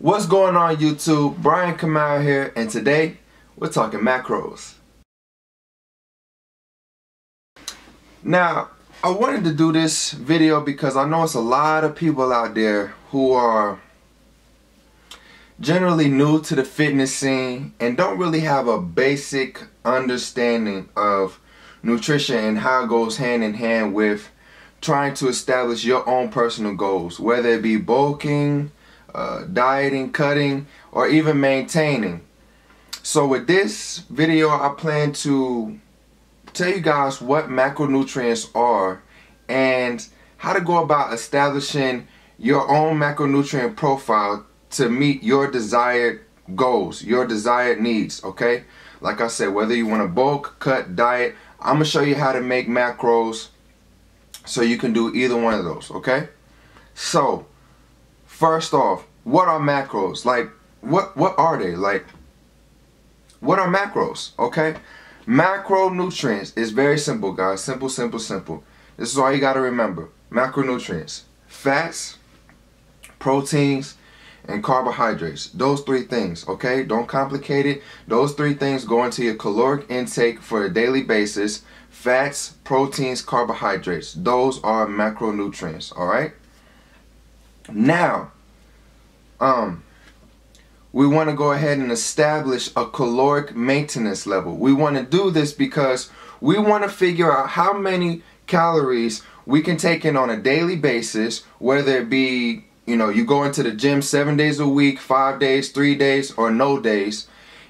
What's going on YouTube? Brian Kamal here, and today we're talking macros. Now, I wanted to do this video because I know it's a lot of people out there who are generally new to the fitness scene and don't really have a basic understanding of nutrition and how it goes hand in hand with trying to establish your own personal goals, whether it be bulking, dieting, cutting, or even maintaining. So with this video, I plan to tell you guys what macronutrients are and how to go about establishing your own macronutrient profile to meet your desired goals, your desired needs, okay? Like I said, whether you want to bulk, cut, diet, I'm going to show you how to make macros so you can do either one of those, okay? So, first off, what are macros? Like, what are they? Like, what are macros, okay? Macronutrients is very simple, guys. Simple, simple, simple. This is all you got to remember. Macronutrients: fats, proteins, and carbohydrates. Those three things, okay? Don't complicate it. Those three things go into your caloric intake for a daily basis. Fats, proteins, carbohydrates. Those are macronutrients, all right? Now, we want to go ahead and establish a caloric maintenance level. We want to do this because we want to figure out how many calories we can take in on a daily basis, whether it be, you know, you go into the gym 7 days a week, 5 days, 3 days, or no days,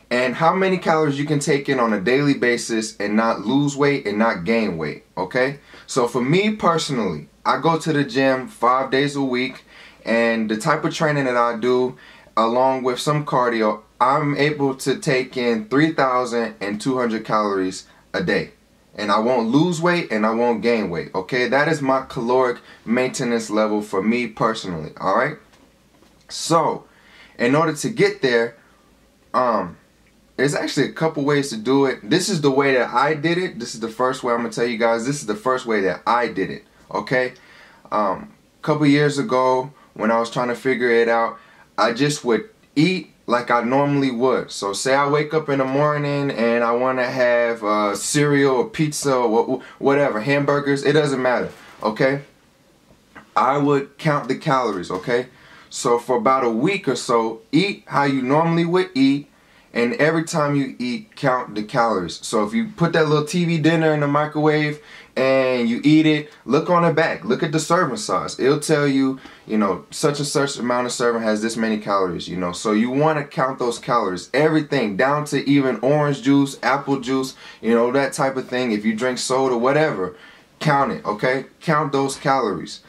and how many calories you can take in on a daily basis and not lose weight and not gain weight, okay? So for me personally, I go to the gym 5 days a week, and the type of training that I do, along with some cardio, I'm able to take in 3,200 calories a day. And I won't lose weight and I won't gain weight, okay? That is my caloric maintenance level for me personally, alright? So, in order to get there, there's actually a couple ways to do it. This is the way that I did it. This is the first way I'm going to tell you guys. This is the first way that I did it, okay? Couple years ago, when I was trying to figure it out, I just would eat like I normally would. So say I wake up in the morning and I want to have cereal or pizza or whatever, hamburgers, it doesn't matter, okay? I would count the calories, okay? So for about a week or so, eat how you normally would eat, and every time you eat, count the calories. So if you put that little TV dinner in the microwave and you eat it, look on the back, look at the serving size. It'll tell you, you know, such and such amount of serving has this many calories, you know. So you want to count those calories, everything down to even orange juice, apple juice, you know, that type of thing. If you drink soda, whatever, count it, okay? Count those calories.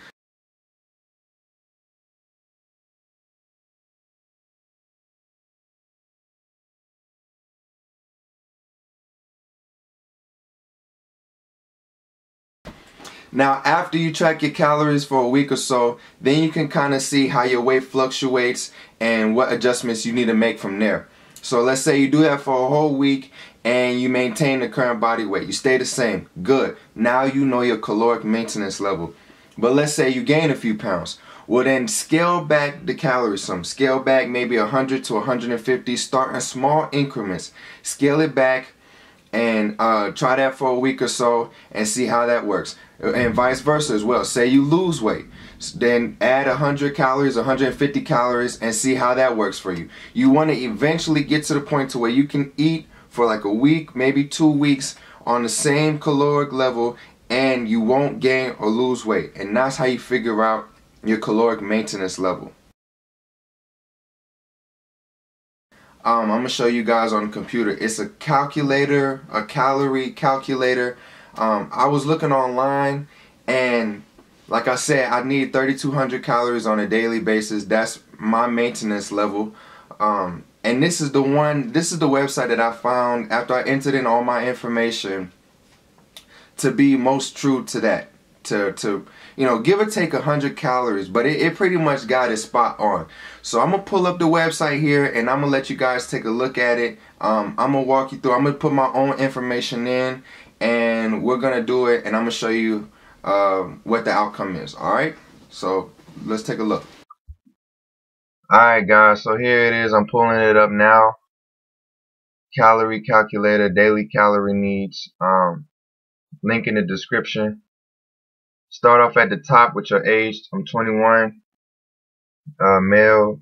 Now, after you track your calories for a week or so, then you can kind of see how your weight fluctuates and what adjustments you need to make from there. So let's say you do that for a whole week and you maintain the current body weight. You stay the same. Good. Now you know your caloric maintenance level. But let's say you gain a few pounds. Well, then scale back the calories some. Scale back maybe 100 to 150. Start in small increments. Scale it back and try that for a week or so and see how that works. And vice versa as well. Say you lose weight, then add 100 calories, 150 calories, and see how that works for you. You want to eventually get to the point to where you can eat for like a week, maybe 2 weeks on the same caloric level, and you won't gain or lose weight. And that's how you figure out your caloric maintenance level. I'm going to show you guys on the computer. It's a calculator, a calorie calculator. I was looking online, and like I said, I need 3,200 calories on a daily basis. That's my maintenance level. And this is the website that I found after I entered in all my information to be most true to that. To you know, give or take 100 calories, but it pretty much got it spot on. So I'm gonna pull up the website here and I'm gonna let you guys take a look at it. I'm gonna walk you through. I'm gonna put my own information in, and we're gonna do it, and I'm gonna show you what the outcome is. All right, so let's take a look. Alright guys, so here it is. I'm pulling it up now. Calorie Calculator, daily calorie needs. Link in the description. Start off at the top with your age. I'm 21, male.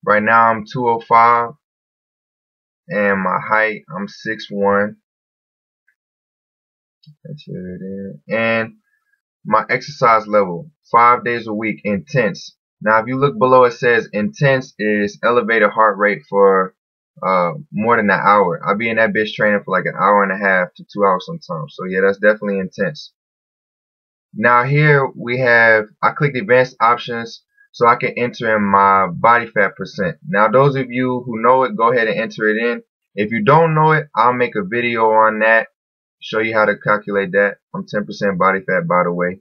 Right now I'm 205, and my height, I'm 6'1". That's it. And my exercise level, 5 days a week, intense. Now if you look below, it says intense is elevated heart rate for more than an hour. I'll be in that bitch training for like an hour and a half to 2 hours sometimes. So yeah, that's definitely intense. Now here we have, I clicked advanced options so I can enter in my body fat percent. Now those of you who know it, go ahead and enter it in. If you don't know it, I'll make a video on that, show you how to calculate that. I'm 10% body fat, by the way.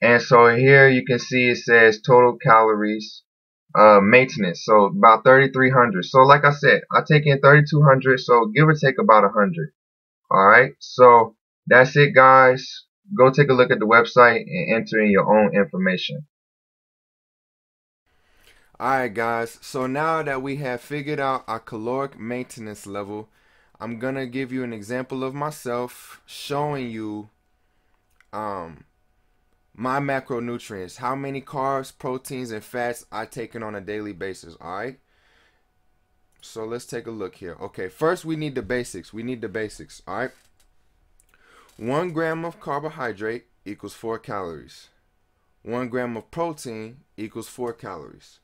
And so here you can see it says total calories, maintenance, so about 3,300. So like I said, I take in 3,200, so give or take about 100. Alright, so that's it guys. Go take a look at the website and enter in your own information. Alright guys, so now that we have figured out our caloric maintenance level, I'm gonna give you an example of myself showing you my macronutrients, how many carbs, proteins, and fats I take in on a daily basis. Alright, so let's take a look here. Okay, first we need the basics. Alright, 1 gram of carbohydrate equals 4 calories. 1 gram of protein equals 4 calories.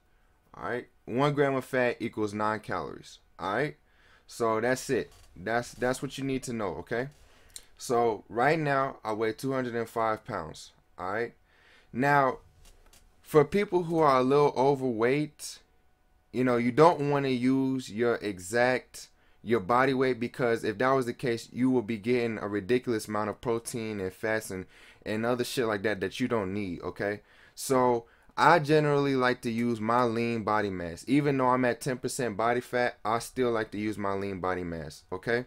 Alright, 1 gram of fat equals 9 calories. Alright, so that's it. That's what you need to know. Okay, so right now I weigh 205 pounds. Alright, now for people who are a little overweight, you know, you don't want to use your body weight, because if that was the case, you will be getting a ridiculous amount of protein and fats and other shit like that you don't need. Okay, so I generally like to use my lean body mass. Even though I'm at 10% body fat, I still like to use my lean body mass. Okay,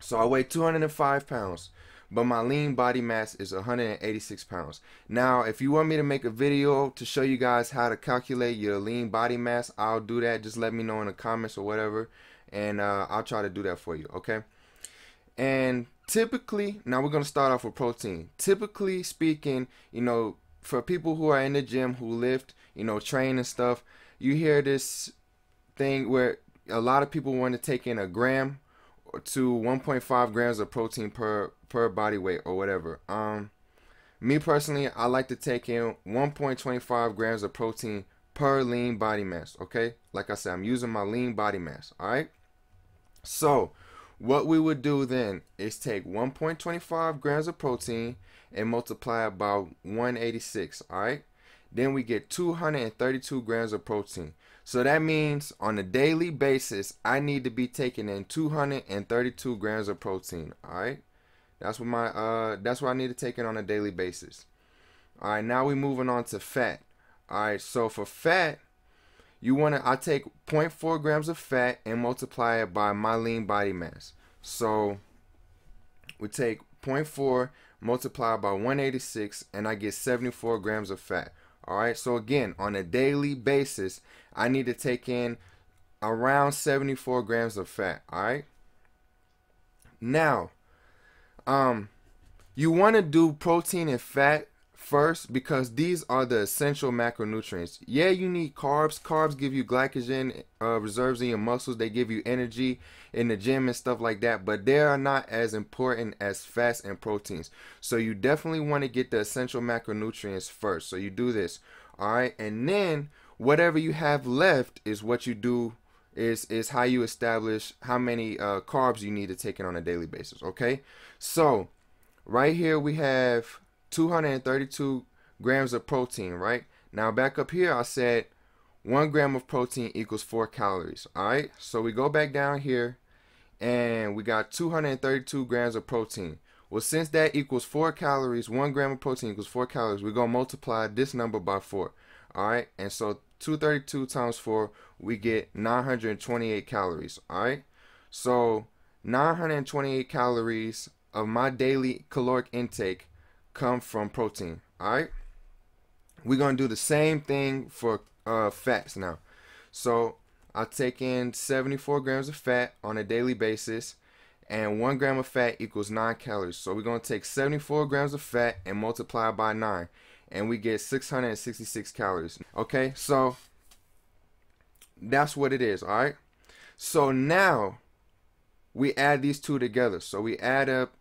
so I weigh 205 pounds, but my lean body mass is 186 pounds. Now, if you want me to make a video to show you guys how to calculate your lean body mass, I'll do that. Just let me know in the comments or whatever, and I'll try to do that for you. Okay, and typically, now we're going to start off with protein. Typically speaking, you know, for people who are in the gym, who lift, you know, train and stuff, you hear this thing where a lot of people want to take in 1 gram to 1.5 grams of protein per body weight or whatever. Me personally, I like to take in 1.25 grams of protein per lean body mass. Okay, like I said, I'm using my lean body mass. All right, so what we would do then is take 1.25 grams of protein and multiply it by 186. All right, then we get 232 grams of protein. So that means on a daily basis, I need to be taking in 232 grams of protein. All right, that's what I need to take in on a daily basis. All right, now we're moving on to fat. All right, so for fat, I take 0.4 grams of fat and multiply it by my lean body mass. So we take 0.4 multiplied by 186, and I get 74 grams of fat. All right, so again, on a daily basis, I need to take in around 74 grams of fat. All right, now you want to do protein and fat first, because these are the essential macronutrients. Yeah, you need carbs. Carbs give you glycogen reserves in your muscles. They give you energy in the gym and stuff like that, but they are not as important as fats and proteins. So you definitely want to get the essential macronutrients first. So you do this. All right, and then whatever you have left is what you do, is how you establish how many carbs you need to take in on a daily basis. Okay, so right here we have 232 grams of protein. Right now, back up here I said 1 gram of protein equals 4 calories. All right, so we go back down here and we got 232 grams of protein. Well, since that equals 4 calories, 1 gram of protein equals 4 calories, we're going to multiply this number by 4. All right, and so 232 times 4, we get 928 calories. All right, so 928 calories of my daily caloric intake come from protein. All right, we're going to do the same thing for fats now. So I take in 74 grams of fat on a daily basis, and 1 gram of fat equals 9 calories. So we're going to take 74 grams of fat and multiply by 9, and we get 666 calories. Okay, so that's what it is. All right, so now we add these two together. So we add up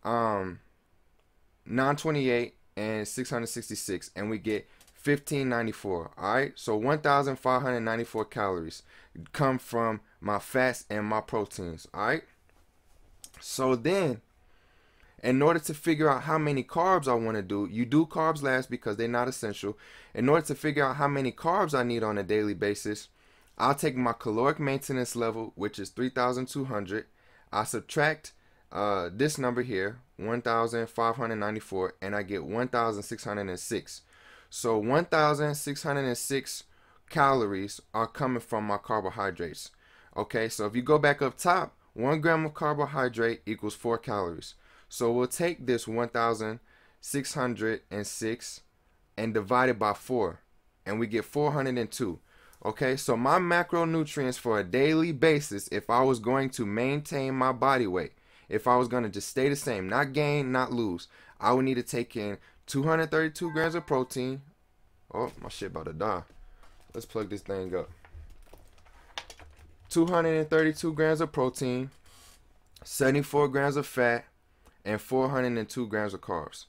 928 and 666, and we get 1594. All right, so 1594 calories come from my fats and my proteins. All right, so then in order to figure out how many carbs I want to do, you do carbs last because they're not essential. In order to figure out how many carbs I need on a daily basis, I'll take my caloric maintenance level, which is 3,200. I subtract this number here, 1,594, and I get 1,606. So 1,606 calories are coming from my carbohydrates. Okay, so if you go back up top, 1 gram of carbohydrate equals 4 calories. So we'll take this 1,606 and divide it by 4, and we get 402. Okay, so my macronutrients for a daily basis, if I was going to maintain my body weight, if I was going to just stay the same, not gain, not lose, I would need to take in 232 grams of protein. Oh, my shit about to die. Let's plug this thing up. 232 grams of protein, 74 grams of fat, and 402 grams of carbs.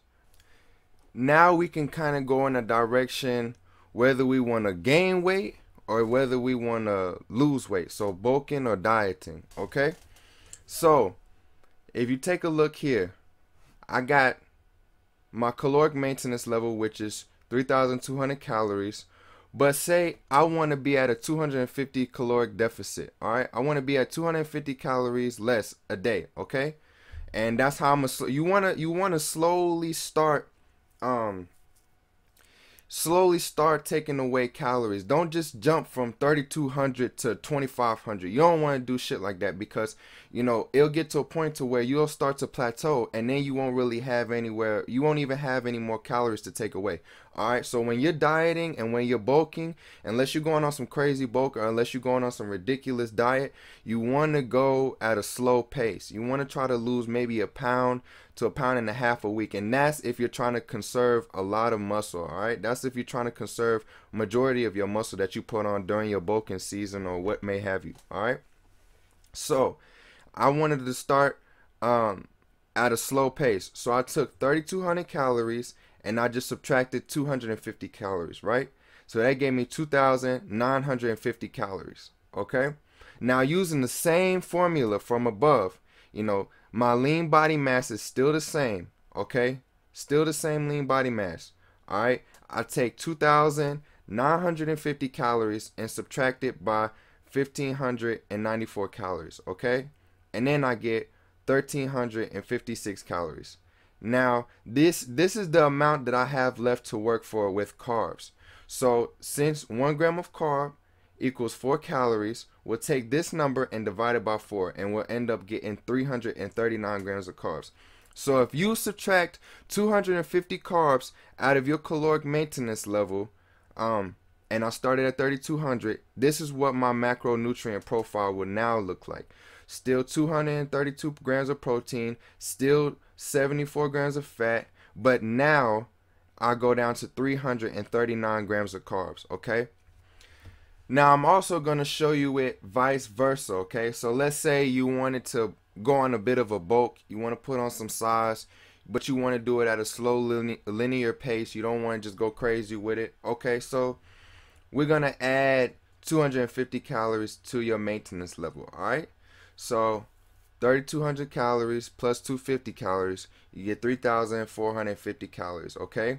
Now we can kind of go in a direction whether we want to gain weight or whether we want to lose weight. So bulking or dieting, okay? So if you take a look here, I got my caloric maintenance level, which is 3,200 calories. But say I want to be at a 250 caloric deficit, all right? I want to be at 250 calories less a day, okay? And that's how I'm you want to slowly start taking away calories. Don't just jump from 3,200 to 2,500. You don't want to do shit like that, because it'll get to a point to where you'll start to plateau, and then you won't really have anywhere, you won't even have any more calories to take away. All right, so when you're dieting and when you're bulking, unless you're going on some crazy bulk or unless you're going on some ridiculous diet, you want to go at a slow pace. You want to try to lose maybe a pound to a pound and a half a week, and that's if you're trying to conserve a lot of muscle. All right, that's if you're trying to conserve majority of your muscle that you put on during your bulking season or what may have you. All right, so I wanted to start at a slow pace, so I took 3,200 calories and I just subtracted 250 calories, right? So that gave me 2,950 calories, okay? Now, using the same formula from above, my lean body mass is still the same, okay? Still the same lean body mass, all right? I take 2,950 calories and subtract it by 1,594 calories, okay? And then I get 1,356 calories. Now, this is the amount that I have left to work for with carbs. So since 1 gram of carb equals 4 calories, we'll take this number and divide it by 4, and we'll end up getting 339 grams of carbs. So if you subtract 250 carbs out of your caloric maintenance level, and I started at 3,200, this is what my macronutrient profile will now look like. Still 232 grams of protein, still 74 grams of fat, but now I go down to 339 grams of carbs, okay? Now I'm also going to show you it vice versa, okay? So let's say you wanted to go on a bit of a bulk, you want to put on some size, but you want to do it at a slow linear pace. You don't want to just go crazy with it, okay? So we're going to add 250 calories to your maintenance level, all right? So 3,200 calories plus 250 calories, you get 3,450 calories, okay?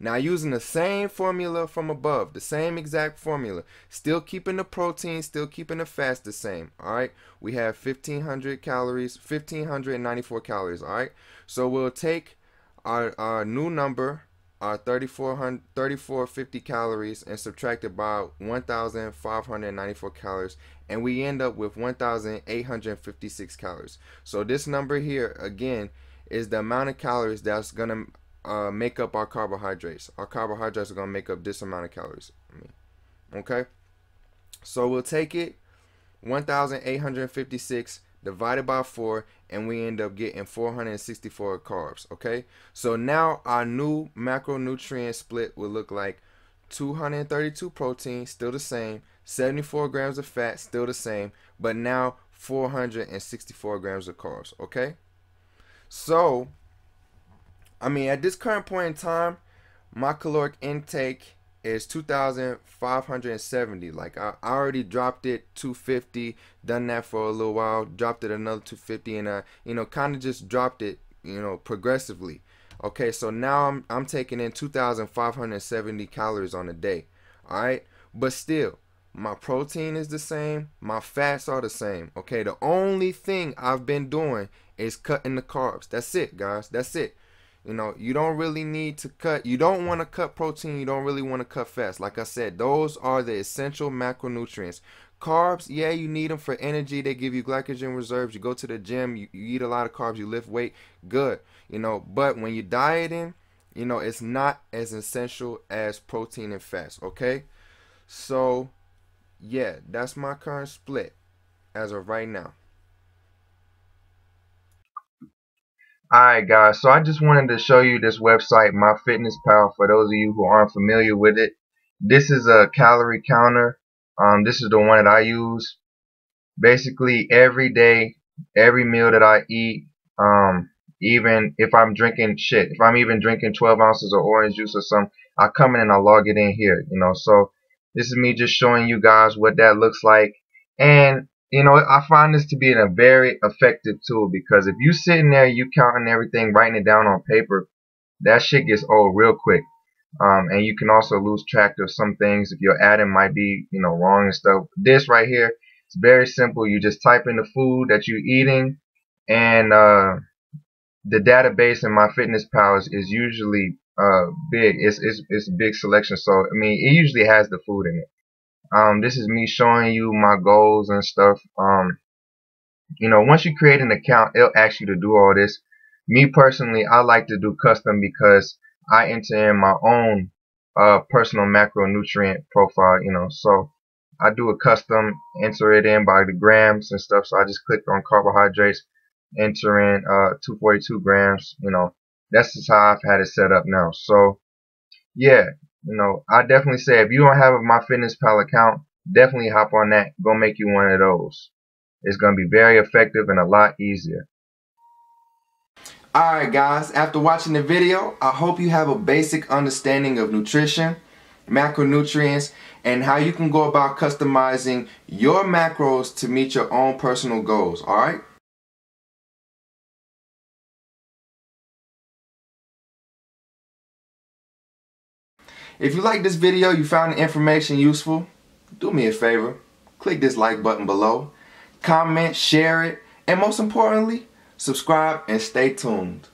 Now, using the same formula from above, the same exact formula, still keeping the protein, still keeping the fats the same, all right? We have 1,500 calories, 1,594 calories, all right? So we'll take our new number, our 3,450 calories, and subtract it by 1,594 calories, and we end up with 1,856 calories. So this number here, again, is the amount of calories that's going to make up our carbohydrates. Our carbohydrates are going to make up this amount of calories. Okay, so we'll take it 1,856 divided by 4, and we end up getting 464 carbs. Okay, so now our new macronutrient split will look like 232 protein, still the same, 74 grams of fat, still the same, but now 464 grams of carbs. Okay, so I mean, at this current point in time, my caloric intake is 2,570. Like I already dropped it 250, done that for a little while, dropped it another 250, and kind of just dropped it, progressively. Okay, so now I'm taking in 2,570 calories on a day. All right, but still, my protein is the same, my fats are the same. Okay, the only thing I've been doing is cutting the carbs. That's it, guys. That's it. You don't really need to cut. You don't want to cut protein. You don't really want to cut fats. Like I said, those are the essential macronutrients. Carbs, yeah, you need them for energy. They give you glycogen reserves. You go to the gym, you eat a lot of carbs, you lift weight, good. But when you're dieting, it's not as essential as protein and fats, okay? So, yeah, that's my current split as of right now. Alright guys, so I just wanted to show you this website, MyFitnessPal, for those of you who aren't familiar with it. This is a calorie counter. This is the one that I use. Basically every day, every meal that I eat, even if I'm drinking if I'm even drinking 12 ounces of orange juice or something, I come in and I log it in here, so this is me just showing you guys what that looks like. And I find this to be a very effective tool, because if you sitting there, you counting everything, writing it down on paper, that shit gets old real quick. And you can also lose track of some things if your adding might be, wrong and stuff. This right here, it's very simple. You just type in the food that you're eating, and the database in MyFitnessPal is usually big. It's a big selection. So I mean, it usually has the food in it. This is me showing you my goals and stuff. Once you create an account, it'll ask you to do all this. Me personally, I like to do custom because I enter in my own personal macronutrient profile, so I do a custom, enter it in by the grams and stuff. So I just click on carbohydrates, enter in 242 grams. That's just how I've had it set up now. So yeah, I definitely say if you don't have a MyFitnessPal account, definitely hop on that. Go make you one of those. It's going to be very effective and a lot easier. Alright guys, after watching the video, I hope you have a basic understanding of nutrition, macronutrients, and how you can go about customizing your macros to meet your own personal goals. Alright? If you like this video, you found the information useful, do me a favor, click this like button below, comment, share it, and most importantly, subscribe and stay tuned.